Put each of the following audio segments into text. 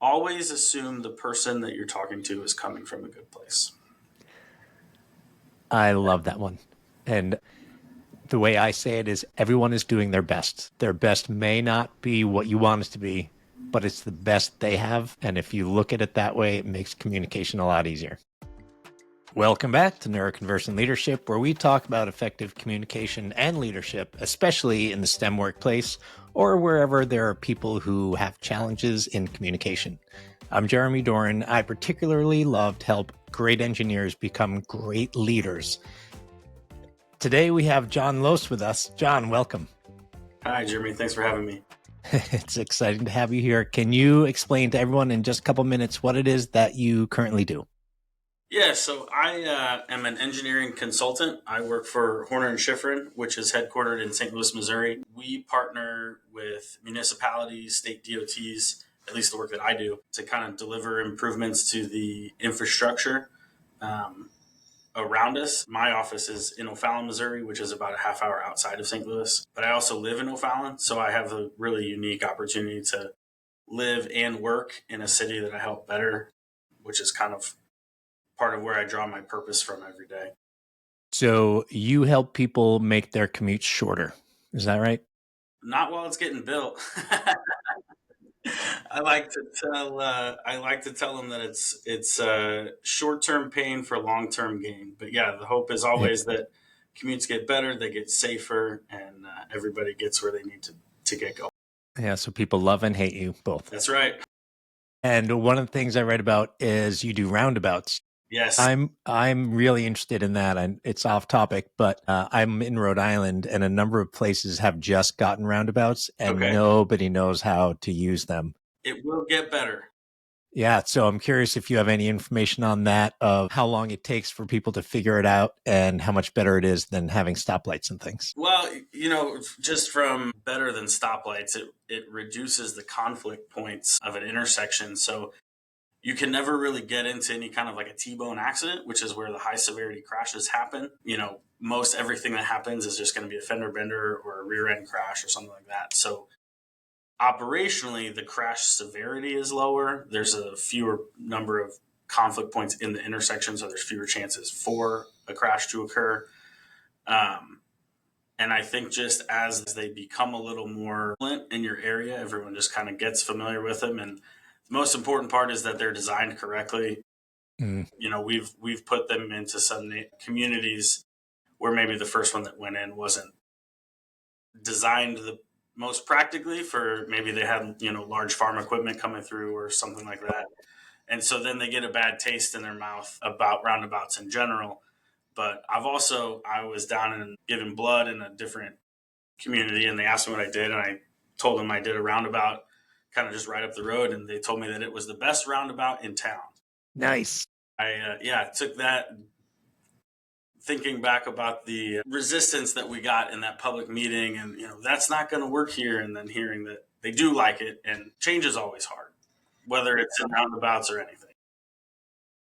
Always assume the person that you're talking to is coming from a good place. I love that one. And the way I say it is everyone is doing their best. Their best may not be what you want it to be, but it's the best they have. And if you look at it that way, it makes communication a lot easier. Welcome back to Neuroconversion Leadership, where we talk about effective communication and leadership, especially in the STEM workplace or wherever there are people who have challenges in communication. I'm Jeremy Doran. I particularly love to help great engineers become great leaders. Today we have Jon Loos with us. Jon, welcome. Hi, Jeremy. Thanks for having me. It's exciting to have you here. Can you explain to everyone in just a couple minutes what it is that you currently do? Yeah, so I am an engineering consultant. I work for Horner and Schifrin, which is headquartered in St. Louis, Missouri. We partner with municipalities, state DOTs, at least the work that I do, to kind of deliver improvements to the infrastructure around us. My office is in O'Fallon, Missouri, which is about a half hour outside of St. Louis. But I also live in O'Fallon, so I have a really unique opportunity to live and work in a city that I help better, which is kind of part of where I draw my purpose from every day. So you help people make their commutes shorter. Is that right? Not while it's getting built. I like to tell them that it's short term pain for long term gain. But yeah, the hope is Yeah. always that commutes get better, they get safer, and everybody gets where they need to get going. Yeah. So people love and hate you both. That's right. And one of the things I read about is you do roundabouts. Yes. I'm really interested in that, and it's off topic, but I'm in Rhode Island, and a number of places have just gotten roundabouts, and Okay. nobody knows how to use them. It will get better. Yeah, so I'm curious if you have any information on that, of how long it takes for people to figure it out and how much better it is than having stoplights and things. Well, just from better than stoplights, it reduces the conflict points of an intersection. So you can never really get into any kind of like a T-bone accident, which is where the high severity crashes happen. Most everything that happens is just going to be a fender bender or a rear end crash or something like that. So operationally, the crash severity is lower. There's a fewer number of conflict points in the intersection, so there's fewer chances for a crash to occur. And I think just as they become a little more in your area, everyone just kind of gets familiar with them. And the most important part is that they're designed correctly. Mm. We've put them into some communities where maybe the first one that went in wasn't designed the most practically, for maybe they had large farm equipment coming through or something like that, and so then they get a bad taste in their mouth about roundabouts in general. But I was down and giving blood in a different community, and they asked me what I did, and I told them I did a roundabout kind of just right up the road, and they told me that it was the best roundabout in town. Nice. I took that, thinking back about the resistance that we got in that public meeting, and that's not going to work here, and then hearing that they do like it, and change is always hard, whether it's in roundabouts or anything.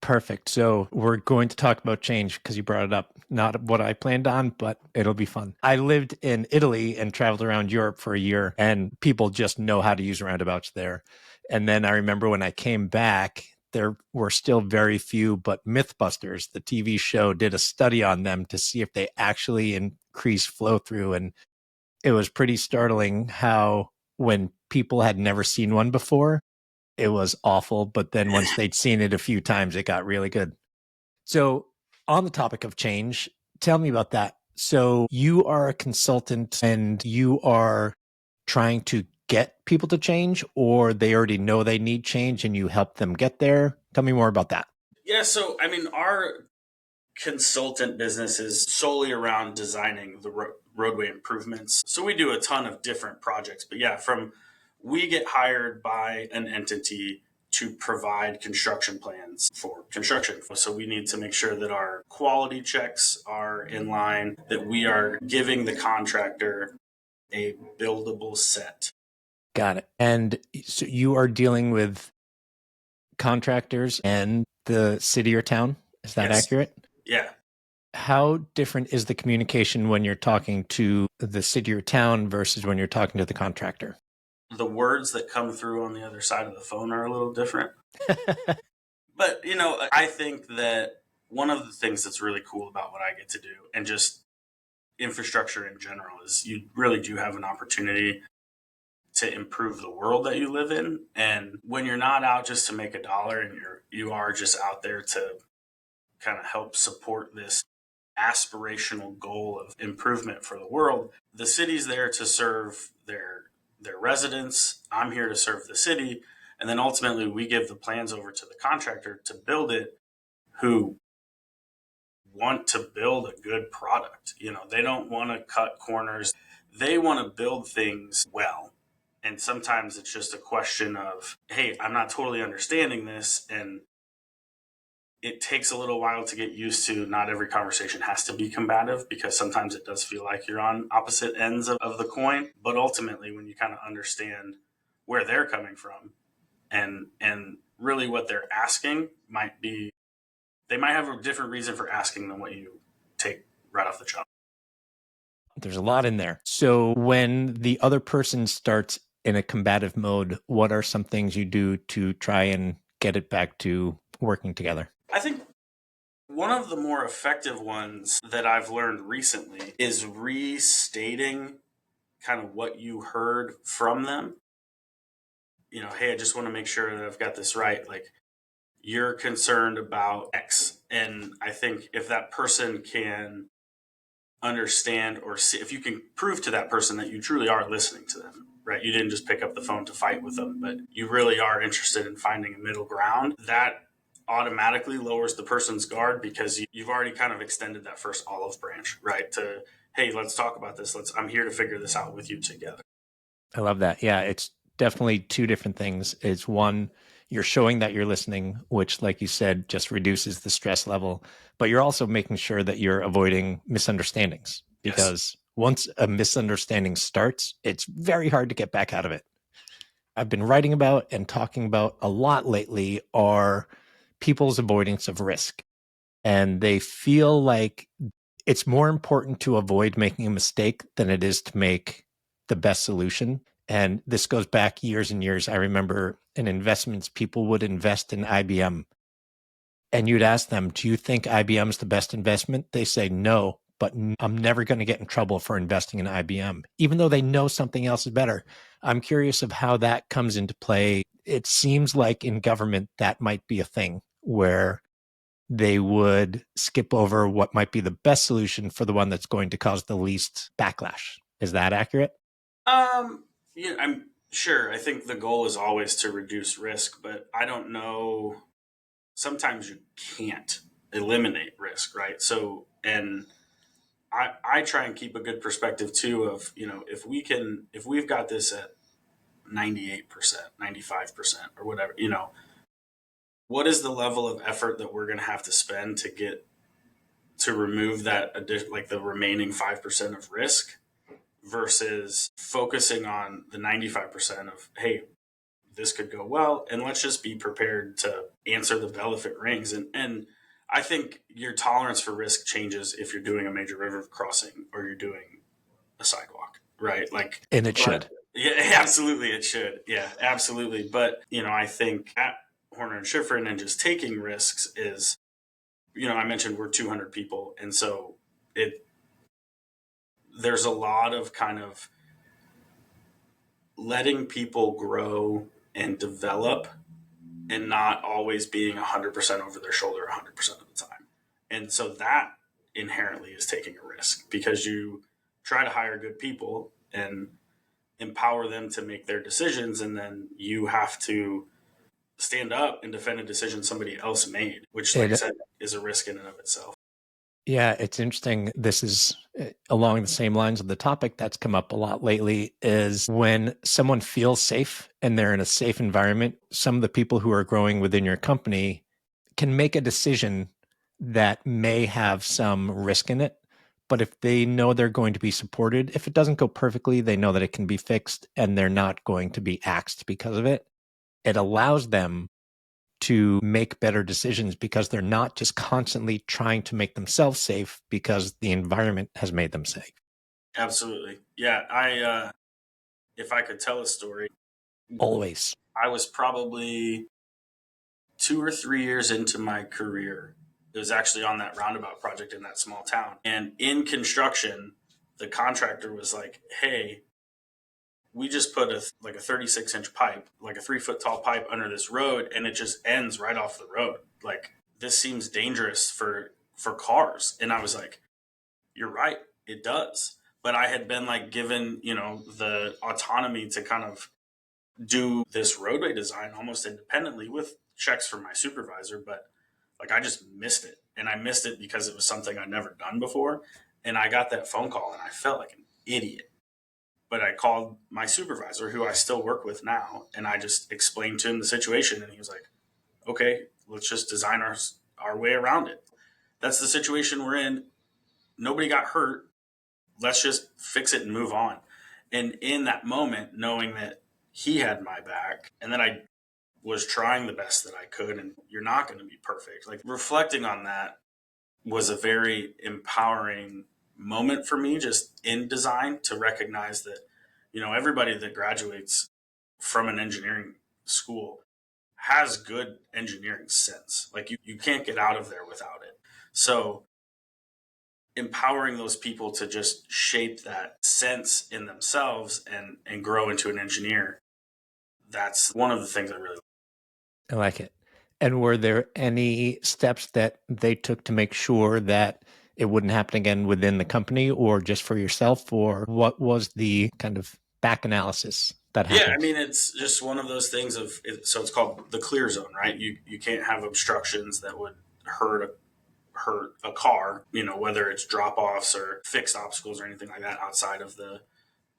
Perfect. So we're going to talk about change because you brought it up. Not what I planned on, but it'll be fun. I lived in Italy and traveled around Europe for a year, and people just know how to use roundabouts there. And then I remember when I came back, there were still very few, but Mythbusters, the TV show, did a study on them to see if they actually increase flow through. And it was pretty startling how, when people had never seen one before, it was awful. But then once they'd seen it a few times, it got really good. So on the topic of change, tell me about that. So you are a consultant and you are trying to get people to change, or they already know they need change and you help them get there? Tell me more about that. Yeah, so our consultant business is solely around designing the roadway improvements. So we do a ton of different projects, but yeah, we get hired by an entity to provide construction plans for construction. So we need to make sure that our quality checks are in line, that we are giving the contractor a buildable set. Got it. And so you are dealing with contractors and the city or town. Is that Yes. accurate? Yeah. How different is the communication when you're talking to the city or town versus when you're talking to the contractor? the words that come through on the other side of the phone are a little different. But, I think that one of the things that's really cool about what I get to do and just infrastructure in general is you really do have an opportunity to improve the world that you live in. And when you're not out just to make a dollar and you are just out there to kind of help support this aspirational goal of improvement for the world, the city's there to serve their residents. I'm here to serve the city. And then ultimately we give the plans over to the contractor to build it, who want to build a good product. They don't want to cut corners. They want to build things well. And sometimes it's just a question of, hey, I'm not totally understanding this. And it takes a little while to get used to. Not every conversation has to be combative, because sometimes it does feel like you're on opposite ends of the coin. But ultimately, when you kind of understand where they're coming from and really what they're asking might be, they might have a different reason for asking than what you take right off the jump. There's a lot in there. So when the other person starts in a combative mode, what are some things you do to try and get it back to working together? I think one of the more effective ones that I've learned recently is restating kind of what you heard from them. Hey, I just want to make sure that I've got this right. Like, you're concerned about X. And I think if that person can understand or see, if you can prove to that person that you truly are listening to them, right? You didn't just pick up the phone to fight with them, but you really are interested in finding a middle ground. That automatically lowers the person's guard, because you've already kind of extended that first olive branch, right? To, hey, let's talk about this. I'm here to figure this out with you together. I love that. Yeah, it's definitely two different things. It's one, you're showing that you're listening, which, like you said, just reduces the stress level, but you're also making sure that you're avoiding misunderstandings, because Yes. once a misunderstanding starts, it's very hard to get back out of it. I've been writing about and talking about a lot lately are people's avoidance of risk. And they feel like it's more important to avoid making a mistake than it is to make the best solution. And this goes back years and years. I remember in investments, people would invest in IBM, and you'd ask them, do you think IBM's the best investment? They say no, but I'm never going to get in trouble for investing in IBM, even though they know something else is better. I'm curious of how that comes into play. It seems like in government, that might be a thing where they would skip over what might be the best solution for the one that's going to cause the least backlash. Is that accurate? Yeah, I'm sure. I think the goal is always to reduce risk, but I don't know. Sometimes you can't eliminate risk, right? So, and I try and keep a good perspective too of, if we've got this at 98%, 95%, or whatever, what is the level of effort that we're going to have to spend to get to remove that like the remaining 5% of risk, versus focusing on the 95% of, hey, this could go well, and let's just be prepared to answer the bell if it rings. And I think your tolerance for risk changes if you're doing a major river crossing or you're doing a sidewalk, right? Like, And it should. Yeah, absolutely, it should. Yeah, absolutely. But I think at Horner and Schifrin and just taking risks is, I mentioned we're 200 people, and so there's a lot of kind of letting people grow and develop, and not always being 100% over their shoulder 100% of the time. And so that inherently is taking a risk, because you try to hire good people and empower them to make their decisions, and then you have to stand up and defend a decision somebody else made, which, like I said, is a risk in and of itself. Yeah, it's interesting. This is along the same lines of the topic that's come up a lot lately, is when someone feels safe and they're in a safe environment, some of the people who are growing within your company can make a decision that may have some risk in it. But if they know they're going to be supported, if it doesn't go perfectly, they know that it can be fixed and they're not going to be axed because of it. It allows them to make better decisions because they're not just constantly trying to make themselves safe because the environment has made them safe. Absolutely. Yeah. if I could tell a story, Always. I was probably 2 or 3 years into my career. It was actually on that roundabout project in that small town. And in construction, the contractor was like, hey, we just put a 36-inch pipe, like a 3 foot tall pipe under this road, and it just ends right off the road. Like, this seems dangerous for cars. And I was like, you're right, it does. But I had been like given, the autonomy to kind of do this roadway design almost independently with checks from my supervisor. But like, I just missed it. And I missed it because it was something I'd never done before. And I got that phone call and I felt like an idiot. But I called my supervisor, who I still work with now, and I just explained to him the situation. And he was like, okay, let's just design our way around it. That's the situation we're in. Nobody got hurt. Let's just fix it and move on. And in that moment, knowing that he had my back and that I was trying the best that I could, and you're not going to be perfect, like, reflecting on that was a very empowering moment for me, just in design, to recognize that, everybody that graduates from an engineering school has good engineering sense. Like, you can't get out of there without it. So empowering those people to just shape that sense in themselves and grow into an engineer, that's one of the things I really. I like it. And were there any steps that they took to make sure that it wouldn't happen again within the company, or just for yourself? Or what was the kind of back analysis that Yeah, I happened? mean, it's just one of those things so it's called the clear zone, right? You can't have obstructions that would hurt a car, whether it's drop offs or fixed obstacles or anything like that outside of the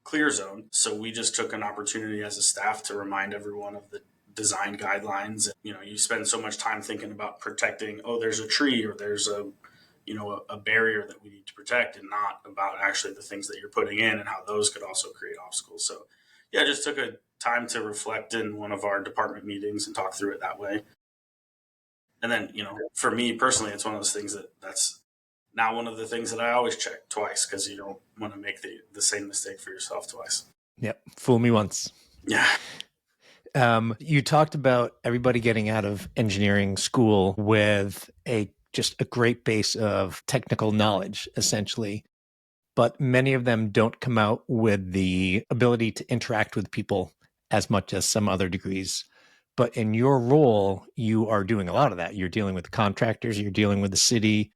clear zone. So we just took an opportunity as a staff to remind everyone of the design guidelines. You spend so much time thinking about protecting, oh, there's a tree or there's a barrier that we need to protect, and not about actually the things that you're putting in and how those could also create obstacles. So yeah, I just took a time to reflect in one of our department meetings and talk through it that way. And then, for me personally, it's one of those things that's now one of the things that I always check twice, because you don't want to make the same mistake for yourself twice. Yep. Fool me once. Yeah. You talked about everybody getting out of engineering school with just a great base of technical knowledge, essentially. But many of them don't come out with the ability to interact with people as much as some other degrees. But in your role, you are doing a lot of that. You're dealing with contractors, you're dealing with the city.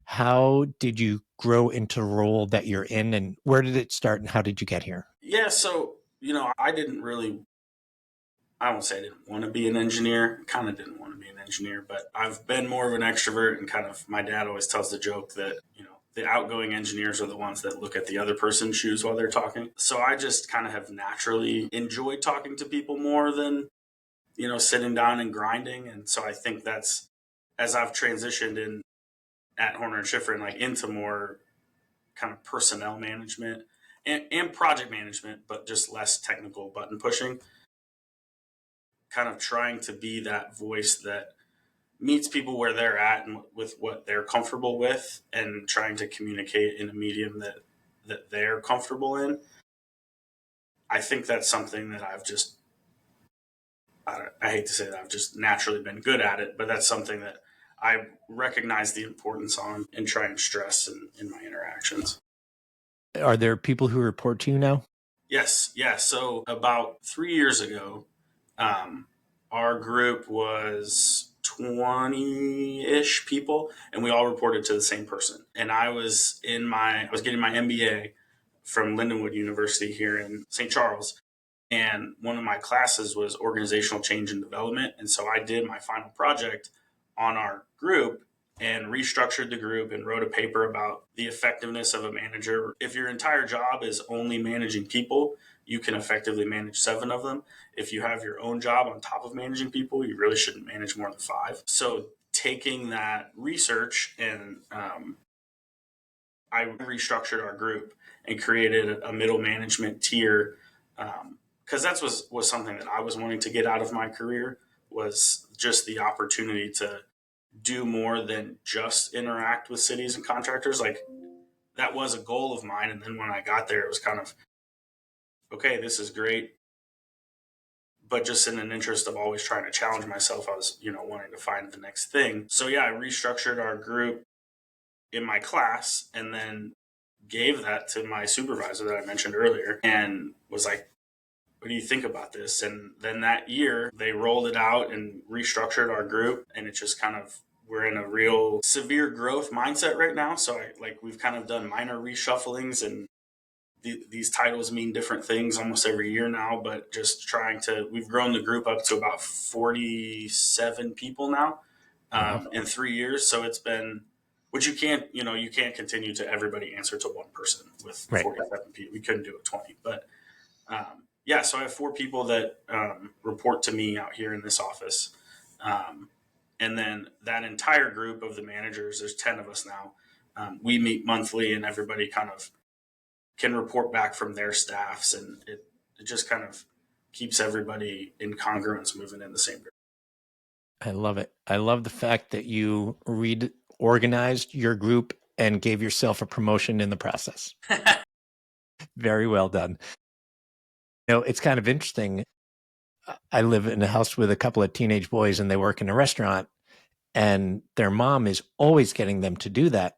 How did you grow into the role that you're in, and where did it start, and how did you get here? Yeah. So, I didn't really, I won't say I didn't want to be an engineer. Kind of didn't want to be an engineer, but I've been more of an extrovert, and kind of, my dad always tells the joke that, the outgoing engineers are the ones that look at the other person's shoes while they're talking. So I just kind of have naturally enjoyed talking to people more than, sitting down and grinding. And so I think that's, as I've transitioned in at Horner and Schifrin, like, into more kind of personnel management and project management, but just less technical button pushing, kind of trying to be that voice that meets people where they're at and with what they're comfortable with, and trying to communicate in a medium that they're comfortable in. I think that's something that I hate to say that I've just naturally been good at it, but that's something that I recognize the importance on and try and stress in my interactions. Are there people who report to you now? Yes, yeah. So about 3 years ago, um, our group was 20-ish people, and we all reported to the same person. And I was getting my MBA from Lindenwood University here in St. Charles, and one of my classes was organizational change and development. And so I did my final project on our group and restructured the group and wrote a paper about the effectiveness of a manager. If your entire job is only managing people, you can effectively manage 7 of them. If you have your own job on top of managing people, you really shouldn't manage more than 5. So taking that research, and I restructured our group and created a middle management tier, because was something that I was wanting to get out of my career, was just the opportunity to do more than just interact with cities and contractors. Like, that was a goal of mine. And then when I got there, it was kind of, okay, this is great. But just in an interest of always trying to challenge myself, I was, wanting to find the next thing. So yeah, I restructured our group in my class and then gave that to my supervisor that I mentioned earlier and was like, what do you think about this? And then that year they rolled it out and restructured our group, and it just kind of, we're in a real severe growth mindset right now. So we've kind of done minor reshufflings, and these titles mean different things almost every year now, but just we've grown the group up to about 47 people now, Wow. in 3 years. So it's been, which you can't continue to everybody answer to one person with Right. 47 people. We couldn't do it 20, but yeah, so I have 4 people that report to me out here in this office. And then that entire group of the managers, there's 10 of us now. We meet monthly, and everybody kind of can report back from their staffs, and it just kind of keeps everybody in congruence moving in the same direction. I love it. I love the fact that you reorganized your group and gave yourself a promotion in the process. Very well done. It's kind of interesting. I live in a house with a couple of teenage boys, and they work in a restaurant, and their mom is always getting them to do that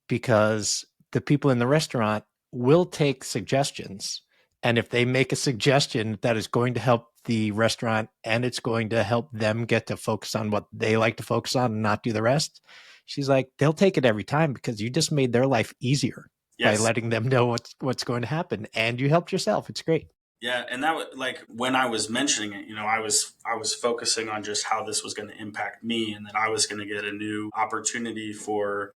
because the people in the restaurant will take suggestions. And if they make a suggestion that is going to help the restaurant and it's going to help them get to focus on what they like to focus on and not do the rest, she's like, they'll take it every time because you just made their life easier by Yes. letting them know what's going to happen, and you helped yourself. It's great. Yeah, and that was like when I was mentioning it, I was focusing on just how this was going to impact me, and that I was going to get a new opportunity for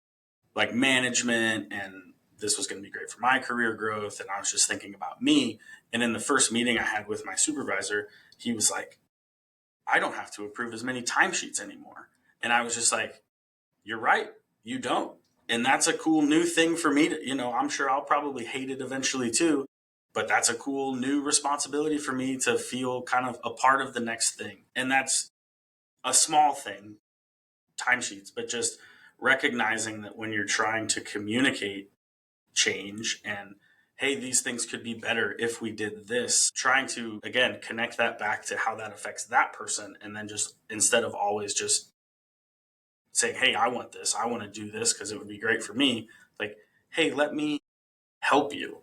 like management, and this was going to be great for my career growth. And I was just thinking about me. And in the first meeting I had with my supervisor, he was like, I don't have to approve as many timesheets anymore. And I was just like, you're right, you don't. And that's a cool new thing for me to, I'm sure I'll probably hate it eventually too, but that's a cool new responsibility for me to feel kind of a part of the next thing. And that's a small thing, timesheets, but just recognizing that when you're trying to communicate change and, hey, these things could be better if we did this, trying to, again, connect that back to how that affects that person. And then just instead of always just saying, hey, I want this, I want to do this because it would be great for me, like, hey, let me help you.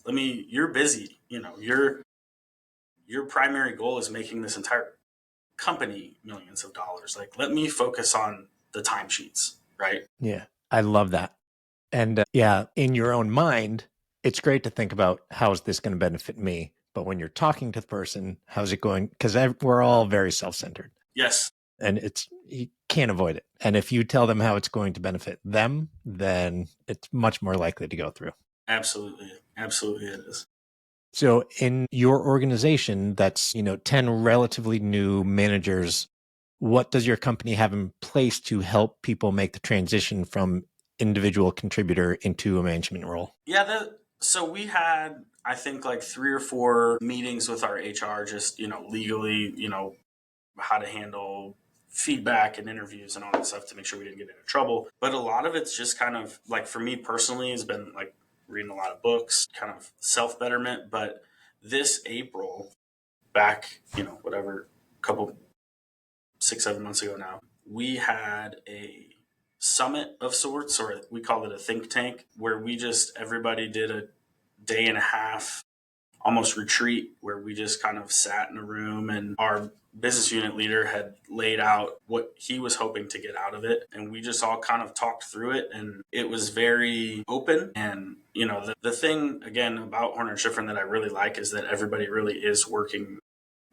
You're busy, your primary goal is making this entire company millions of dollars. Like, let me focus on the timesheets, right? Yeah, I love that. And yeah, in your own mind, it's great to think about how is this going to benefit me. But when you're talking to the person, how's it going? Because we're all very self-centered. Yes. And you can't avoid it. And if you tell them how it's going to benefit them, then it's much more likely to go through. Absolutely. Absolutely it is. So in your organization, that's, 10 relatively new managers, what does your company have in place to help people make the transition from individual contributor into a management role? Yeah, so we had, I think, like 3 or 4 meetings with our HR, just, legally, how to handle feedback and interviews and all that stuff to make sure we didn't get into trouble. But a lot of it's just kind of like, for me personally, has been like reading a lot of books, kind of self betterment. But this April, back, whatever, couple 6-7 months ago now, we had a summit of sorts, or we called it a think tank, where everybody did a day and a half almost retreat where we just kind of sat in a room, and our business unit leader had laid out what he was hoping to get out of it, and we just all kind of talked through it, and it was very open. And the thing again about Horner and Schifrin that I really like is that everybody really is working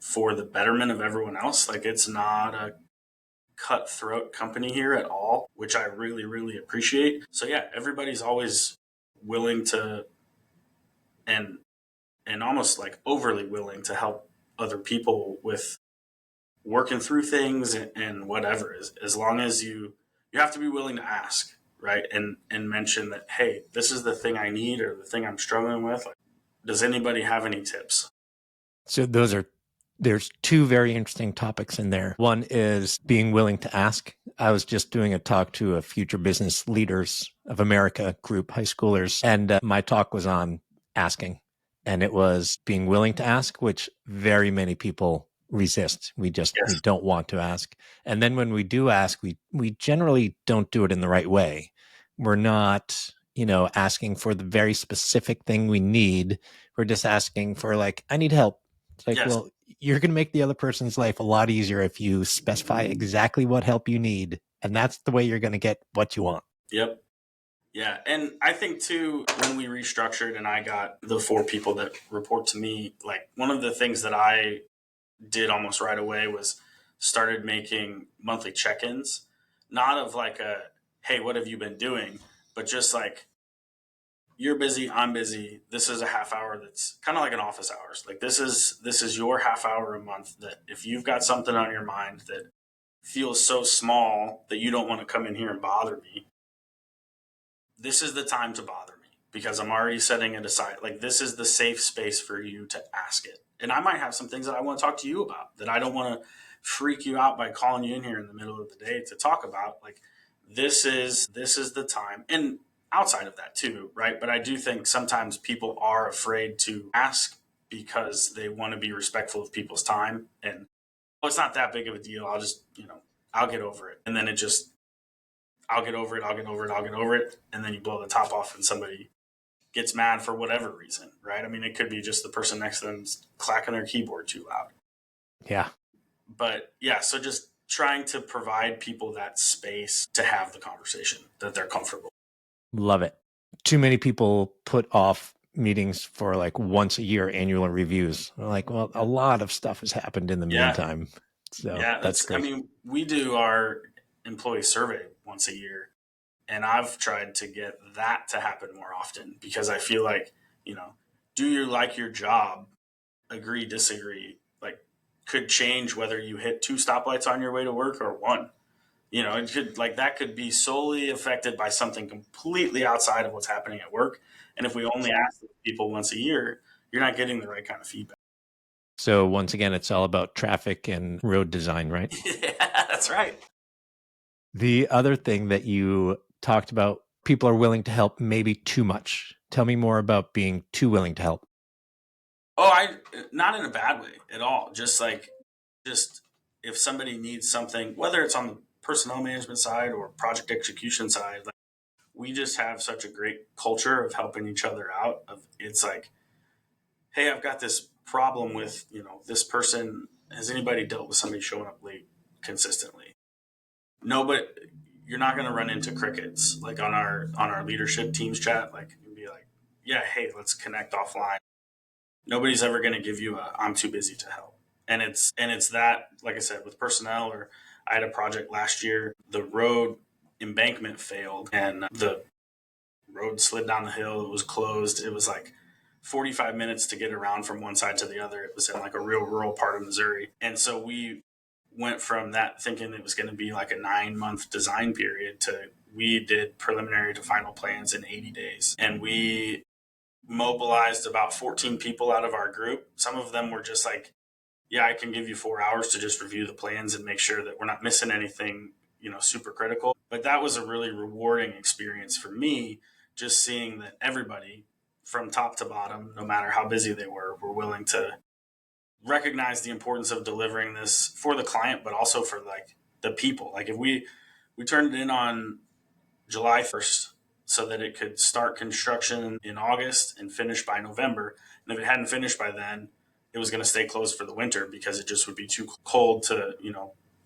for the betterment of everyone else. Like, it's not a cutthroat company here at all, which I really, really appreciate. So yeah, everybody's always willing to, and almost like overly willing to help other people with working through things, and whatever, as long as you have to be willing to ask, right? And mention that, hey, this is the thing I need, or the thing I'm struggling with. Like, does anybody have any tips? So there's 2 very interesting topics in there. One is being willing to ask. I was just doing a talk to a Future Business Leaders of America group, high schoolers, and my talk was on asking, and it was being willing to ask, which very many people resist. We Yes. don't want to ask. And then when we do ask, we generally don't do it in the right way. We're not, asking for the very specific thing we need. We're just asking for, like, I need help. It's like, Yes. well, you're going to make the other person's life a lot easier if you specify exactly what help you need. And that's the way you're going to get what you want. Yep. Yeah. And I think too, when we restructured and I got the 4 people that report to me, like one of the things that I did almost right away was started making monthly check-ins, not of like a, hey, what have you been doing? But just like, you're busy, I'm busy. This is a half hour that's kind of like an office hours. Like this is your half hour a month that if you've got something on your mind that feels so small that you don't want to come in here and bother me, this is the time to bother me because I'm already setting it aside. Like this is the safe space for you to ask it. And I might have some things that I want to talk to you about that I don't want to freak you out by calling you in here in the middle of the day to talk about. Like this is the time. And outside of that too, right? But I do think sometimes people are afraid to ask because they want to be respectful of people's time and oh, it's not that big of a deal. I'll just, I'll get over it. And then it just I'll get over it, I'll get over it, I'll get over it. And then you blow the top off and somebody gets mad for whatever reason, right? I mean, it could be just the person next to them's clacking their keyboard too loud. Yeah. But yeah, so just trying to provide people that space to have the conversation that they're comfortable. Love it. Too many people put off meetings for like once a year annual reviews. They're like, well, a lot of stuff has happened in the Yeah. meantime. So Yeah. that's I great. mean, we do our employee survey once a year. And I've tried to get that to happen more often because I feel like, do you like your job? Agree, disagree, like could change whether you hit 2 stoplights on your way to work or 1. It could like that could be solely affected by something completely outside of what's happening at work. And if we only ask people once a year, you're not getting the right kind of feedback. So once again, it's all about traffic and road design, right? Yeah, that's right. The other thing that you talked about, people are willing to help maybe too much. Tell me more about being too willing to help. Oh, I not in a bad way at all. Just if somebody needs something, whether it's on the personnel management side or project execution side, like we just have such a great culture of helping each other out. Of it's like, hey, I've got this problem with this person. Has anybody dealt with somebody showing up late consistently? No, but you're not going to run into crickets like on our leadership teams chat. Like you'd be like, yeah, hey, let's connect offline. Nobody's ever going to give you a I'm too busy to help. And it's that, like I said, with personnel. Or I had a project last year, the road embankment failed and the road slid down the hill. It was closed. It was like 45 minutes to get around from one side to the other. It was in like a real rural part of Missouri. And so we went from that thinking it was going to be like a 9-month design period to we did preliminary to final plans in 80 days. And we mobilized about 14 people out of our group. Some of them were just like, yeah, I can give you 4 hours to just review the plans and make sure that we're not missing anything, super critical. But that was a really rewarding experience for me, just seeing that everybody from top to bottom, no matter how busy they were willing to recognize the importance of delivering this for the client, but also for like the people. Like if we turned it in on July 1st so that it could start construction in August and finish by November. And if it hadn't finished by then, it was going to stay closed for the winter because it just would be too cold to,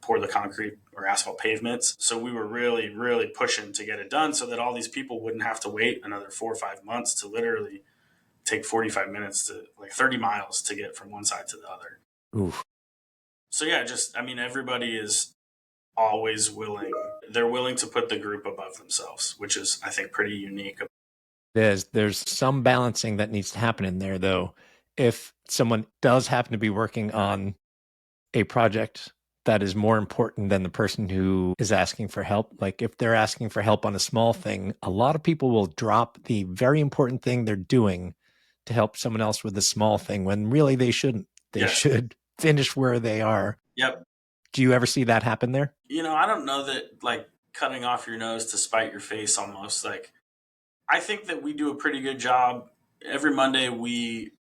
pour the concrete or asphalt pavements. So we were really, really pushing to get it done so that all these people wouldn't have to wait another 4 or 5 months to literally take 45 minutes to like 30 miles to get from one side to the other. Oof. So yeah, everybody is always willing. They're willing to put the group above themselves, which is, I think, pretty unique. There's some balancing that needs to happen in there, though. If someone does happen to be working on a project that is more important than the person who is asking for help, like if they're asking for help on a small thing, a lot of people will drop the very important thing they're doing to help someone else with the small thing when really they shouldn't. They Yes. should finish where they are. Yep. Do you ever see that happen there? I don't know that like cutting off your nose to spite your face almost. Like, I think that we do a pretty good job. Every Monday, we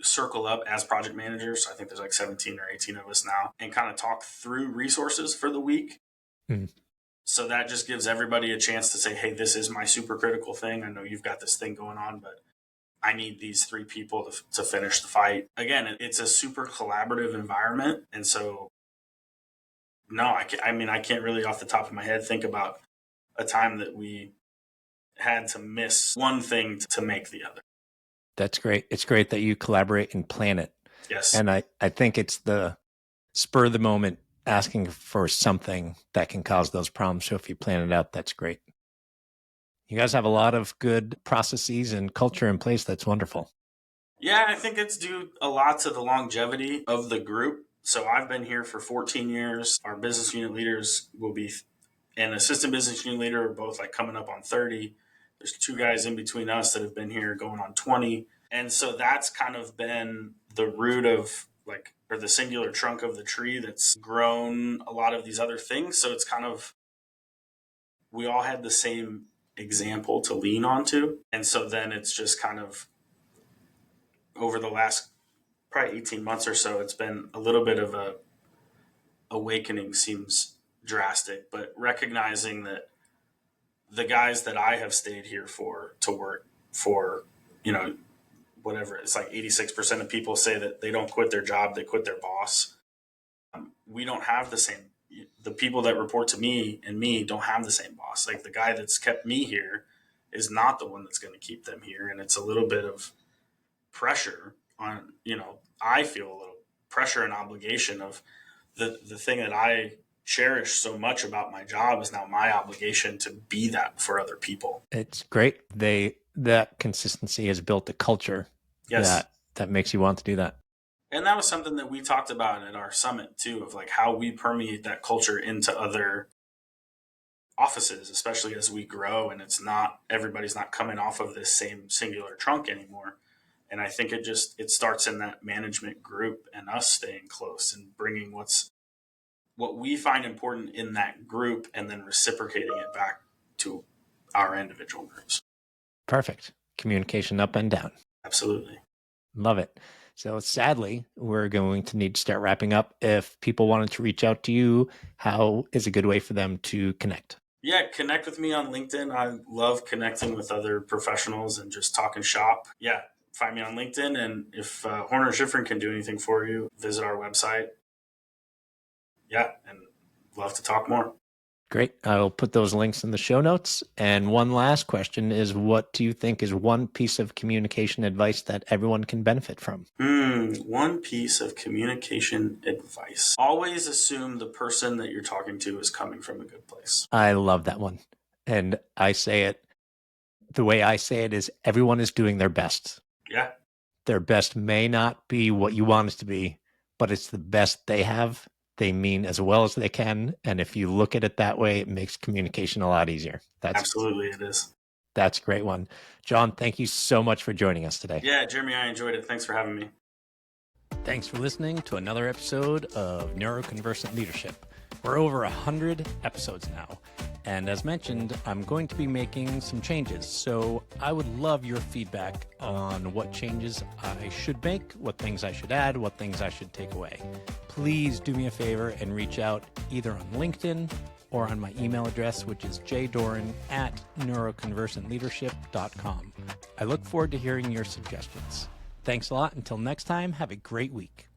circle up as project managers. I think there's like 17 or 18 of us now, and kind of talk through resources for the week. Mm. So that just gives everybody a chance to say, hey, this is my super critical thing. I know you've got this thing going on, but I need these 3 people to finish the fight. Again, it's a super collaborative environment. And so, no, I can't really off the top of my head think about a time that we had to miss one thing to make the other. That's great. It's great that you collaborate and plan it. Yes. And I think it's the spur of the moment asking for something that can cause those problems. So if you plan it out, that's great. You guys have a lot of good processes and culture in place. That's wonderful. Yeah, I think it's due a lot to the longevity of the group. So I've been here for 14 years. Our business unit leaders will be, and assistant business unit leader are both like coming up on 30. There's 2 guys in between us that have been here going on 20. And so that's kind of been the root of like, or the singular trunk of the tree that's grown a lot of these other things. So it's kind of, we all had the same example to lean onto. And so then it's just kind of over the last probably 18 months or so, it's been a little bit of a awakening, seems drastic, but recognizing that the guys that I have stayed here for to work for, whatever, it's like 86% of people say that they don't quit their job, they quit their boss. We don't have the same, the people that report to me and me don't have the same boss. Like the guy that's kept me here is not the one that's going to keep them here. And it's a little bit of pressure on, I feel a little pressure and obligation of the thing that I cherish so much about my job is now my obligation to be that for other people. It's great. That consistency has built a culture that makes you want to do that. And that was something that we talked about at our summit too, of like how we permeate that culture into other offices, especially as we grow and everybody's not coming off of this same singular trunk anymore. And I think it starts in that management group and us staying close and bringing what we find important in that group and then reciprocating it back to our individual groups. Perfect. Communication up and down. Absolutely. Love it. So sadly, we're going to need to start wrapping up. If people wanted to reach out to you, how is a good way for them to connect? Yeah, connect with me on LinkedIn. I love connecting with other professionals and just talking shop. Yeah, find me on LinkedIn. And if Horner Schifrin can do anything for you, visit our website. Yeah, and love to talk more. Great. I'll put those links in the show notes. And one last question is, what do you think is one piece of communication advice that everyone can benefit from? One piece of communication advice. Always assume the person that you're talking to is coming from a good place. I love that one. And I say it, the way I say it is everyone is doing their best. Yeah. Their best may not be what you want it to be, but it's the best they have. They mean as well as they can. And if you look at it that way, it makes communication a lot easier. Absolutely, it is. That's a great one. Jon, thank you so much for joining us today. Yeah, Jeremy, I enjoyed it. Thanks for having me. Thanks for listening to another episode of Neuroconversant Leadership. We're over 100 episodes now. And as mentioned, I'm going to be making some changes. So I would love your feedback on what changes I should make, what things I should add, what things I should take away. Please do me a favor and reach out either on LinkedIn or on my email address, which is jdoran@neuroconversantleadership.com. I look forward to hearing your suggestions. Thanks a lot. Until next time, have a great week.